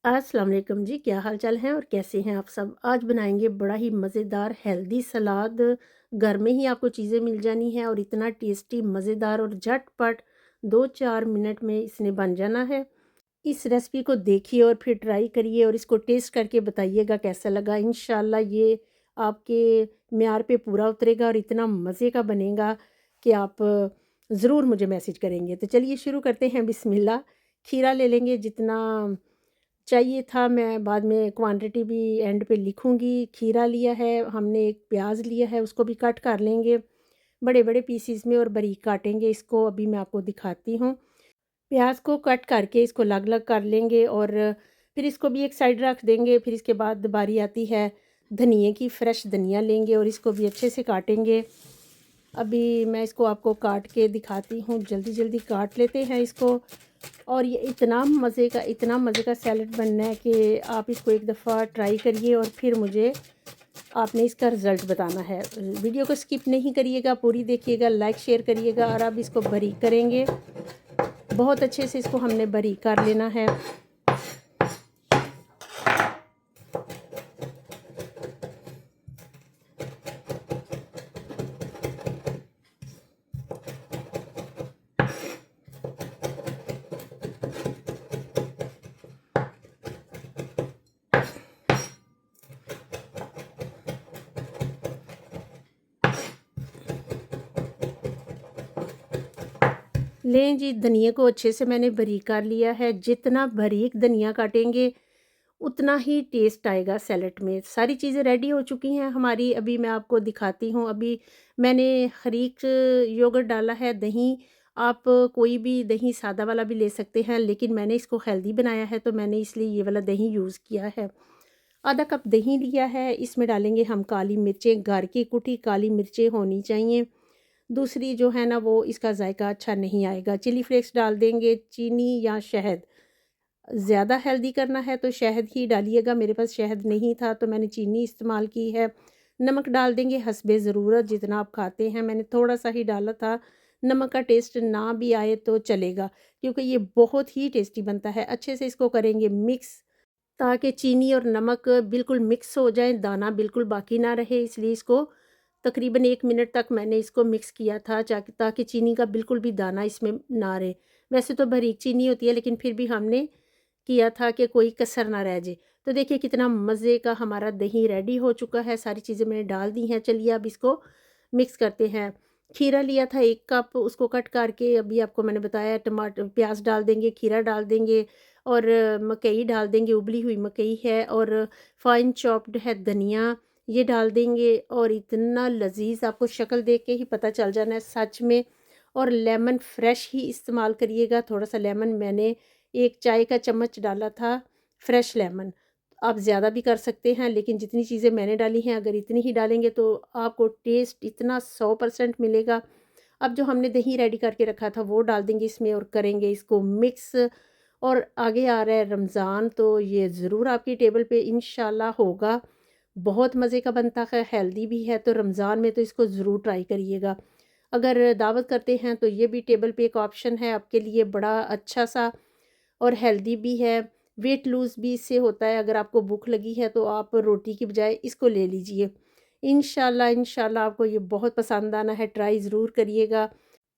अस्सलाम वालेकुम जी, क्या हाल चाल हैं और कैसे हैं आप सब। आज बनाएंगे बड़ा ही मज़ेदार हेल्दी सलाद। घर में ही आपको चीज़ें मिल जानी है और इतना टेस्टी मज़ेदार और झटपट 2-4 मिनट में इसने बन जाना है। इस रेसिपी को देखिए और फिर ट्राई करिए और इसको टेस्ट करके बताइएगा कैसा लगा। इंशाल्लाह ये आपके म्यार पे पूरा उतरेगा और इतना मज़े का बनेगा कि आप ज़रूर मुझे मैसेज करेंगे। तो चलिए शुरू करते हैं, बिस्मिल्लाह। खीरा ले लेंगे जितना चाहिए था, मैं बाद में क्वांटिटी भी एंड पे लिखूँगी। खीरा लिया है हमने, एक प्याज लिया है, उसको भी कट कर लेंगे बड़े-बड़े पीसेस में और बारीक काटेंगे इसको। अभी मैं आपको दिखाती हूँ। प्याज को कट करके इसको अलग-अलग कर लेंगे और फिर इसको भी एक साइड रख देंगे। फिर इसके बाद बारी आती है धनिये की। फ्रेश धनिया लेंगे और इसको भी अच्छे से काटेंगे। अभी मैं इसको आपको काट के दिखाती हूँ, जल्दी-जल्दी काट लेते हैं इसको। और ये इतना मज़े का सैलेड बनना है कि आप इसको एक दफ़ा ट्राई करिए और फिर मुझे आपने इसका रिज़ल्ट बताना है। वीडियो को स्किप नहीं करिएगा, पूरी देखिएगा, लाइक शेयर करिएगा। और अब इसको बारीक करेंगे, बहुत अच्छे से इसको हमने बारीक कर लेना है। लें जी, धनिया को अच्छे से मैंने बारीक कर लिया है। जितना बारीक धनिया काटेंगे उतना ही टेस्ट आएगा सैलेड में। सारी चीज़ें रेडी हो चुकी हैं हमारी, अभी मैं आपको दिखाती हूँ। अभी मैंने हरीक योगर्ट डाला है, दही। आप कोई भी दही सादा वाला भी ले सकते हैं, लेकिन मैंने इसको हेल्दी बनाया है तो मैंने इसलिए ये वाला दही यूज़ किया है। आधा कप दही लिया है, इसमें डालेंगे हम काली मिर्चें। घर की कुटी काली मिर्चें होनी चाहिए। दूसरी जो है ना, वो इसका जायका अच्छा नहीं आएगा। चिली फ्लेक्स डाल देंगे, चीनी या शहद। ज़्यादा हेल्दी करना है तो शहद ही डालिएगा, मेरे पास शहद नहीं था तो मैंने चीनी इस्तेमाल की है। नमक डाल देंगे हस्बे ज़रूरत, जितना आप खाते हैं। मैंने थोड़ा सा ही डाला था, नमक का टेस्ट ना भी आए तो चलेगा, क्योंकि ये बहुत ही टेस्टी बनता है। अच्छे से इसको करेंगे मिक्स, ताकि चीनी और नमक बिल्कुल मिक्स हो जाए, दाना बिल्कुल बाकी ना रहे। इसलिए इसको तकरीबन 1 मिनट तक मैंने इसको मिक्स किया था, ताकि चीनी का बिल्कुल भी दाना इसमें ना रहे। वैसे तो बारीक चीनी होती है, लेकिन फिर भी हमने किया था कि कोई कसर ना रह जाए। तो देखिए कितना मज़े का हमारा दही रेडी हो चुका है। सारी चीज़ें मैंने डाल दी हैं। चलिए अब इसको मिक्स करते हैं। खीरा लिया था 1 कप, उसको कट करके अभी आपको मैंने बताया। टमाटर प्याज डाल देंगे, खीरा डाल देंगे और मकई डाल देंगे, उबली हुई मकई है। और फाइन चॉप्ड है धनिया, ये डाल देंगे। और इतना लज़ीज़, आपको शक्ल देख के ही पता चल जाना है सच में। और लेमन फ्रेश ही इस्तेमाल करिएगा। थोड़ा-सा लेमन मैंने 1 चाय का चम्मच डाला था, फ्रेश लेमन। आप ज़्यादा भी कर सकते हैं, लेकिन जितनी चीज़ें मैंने डाली हैं, अगर इतनी ही डालेंगे तो आपको टेस्ट इतना 100% मिलेगा। अब जो हमने दही रेडी करके रखा था वो डाल देंगे इसमें और करेंगे इसको मिक्स। और आगे आ रहा है रमज़ान, तो ये ज़रूर आपकी टेबल पे इंशाल्लाह होगा। बहुत मज़े का बनता है, हेल्दी भी है, तो रमज़ान में तो इसको ज़रूर ट्राई करिएगा। अगर दावत करते हैं तो ये भी टेबल पे एक ऑप्शन है आपके लिए, बड़ा अच्छा-सा और हेल्दी भी है। वेट लूज़ भी इससे होता है। अगर आपको भूख लगी है तो आप रोटी की बजाय इसको ले लीजिए। इंशाल्लाह आपको ये बहुत पसंद आना है, ट्राई ज़रूर करिएगा।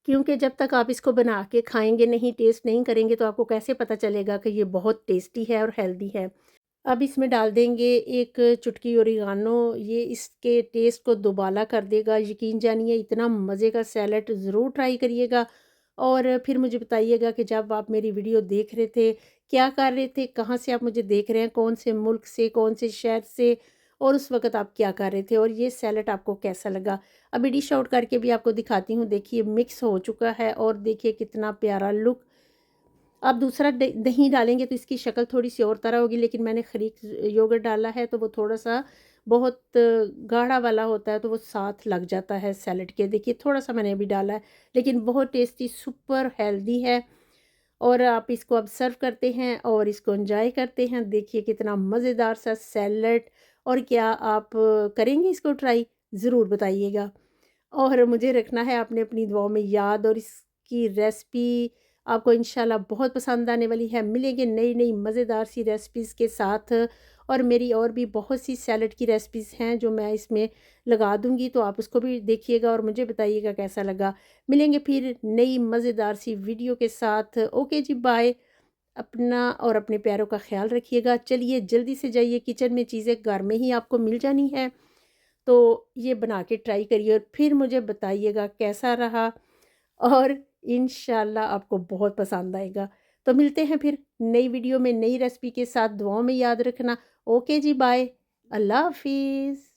क्योंकि जब तक आप इसको बना के खाएँगे नहीं, टेस्ट नहीं करेंगे, तो आपको कैसे पता चलेगा कि ये बहुत टेस्टी है और हेल्दी है। अब इसमें डाल देंगे 1 चुटकी ओरिगानो, ये इसके टेस्ट को दुबाला कर देगा। यकीन जानिए इतना मज़े का सैलेड ज़रूर ट्राई करिएगा। और फिर मुझे बताइएगा कि जब आप मेरी वीडियो देख रहे थे, क्या कर रहे थे, कहाँ से आप मुझे देख रहे हैं, कौन से मुल्क से, कौन से शहर से, और उस वक़्त आप क्या कर रहे थे और ये सैलेड आपको कैसा लगा। अभी डिश आउट करके भी आपको दिखाती हूँ। देखिए मिक्स हो चुका है और देखिए कितना प्यारा लुक। आप दूसरा दही डालेंगे तो इसकी शक्ल थोड़ी-सी और तरह होगी, लेकिन मैंने खरीक योगर्ट डाला है तो वो थोड़ा-सा बहुत गाढ़ा वाला होता है, तो वो साथ लग जाता है सैलेड के। देखिए थोड़ा-सा मैंने अभी डाला है, लेकिन बहुत टेस्टी सुपर हेल्दी है। और आप इसको अब सर्व करते हैं और इसको एंजॉय करते हैं। देखिए कितना मज़ेदार सा सैलेड। और क्या आप करेंगे इसको ट्राई? ज़रूर बताइएगा। और मुझे रखना है आपने अपनी दुआओं में याद। और इसकी रेसिपी आपको इंशाल्लाह बहुत पसंद आने वाली है। मिलेंगे नई नई मज़ेदार सी रेसिपीज़ के साथ, और मेरी और भी बहुत सी सैलड की रेसिपीज़ हैं जो मैं इसमें लगा दूँगी, तो आप उसको भी देखिएगा और मुझे बताइएगा कैसा लगा। मिलेंगे फिर नई मज़ेदार सी वीडियो के साथ। ओके जी, बाय। अपना और अपने प्यारों का ख़्याल रखिएगा। चलिए जल्दी से जाइए किचन में, चीज़ें घर में ही आपको मिल जानी है, तो ये बना के ट्राई करिए और फिर मुझे बताइएगा कैसा रहा, और इंशाल्लाह आपको बहुत पसंद आएगा। तो मिलते हैं फिर नई वीडियो में नई रेसिपी के साथ। दुआओं में याद रखना। ओके जी, बाय। अल्लाह हाफ़िज़।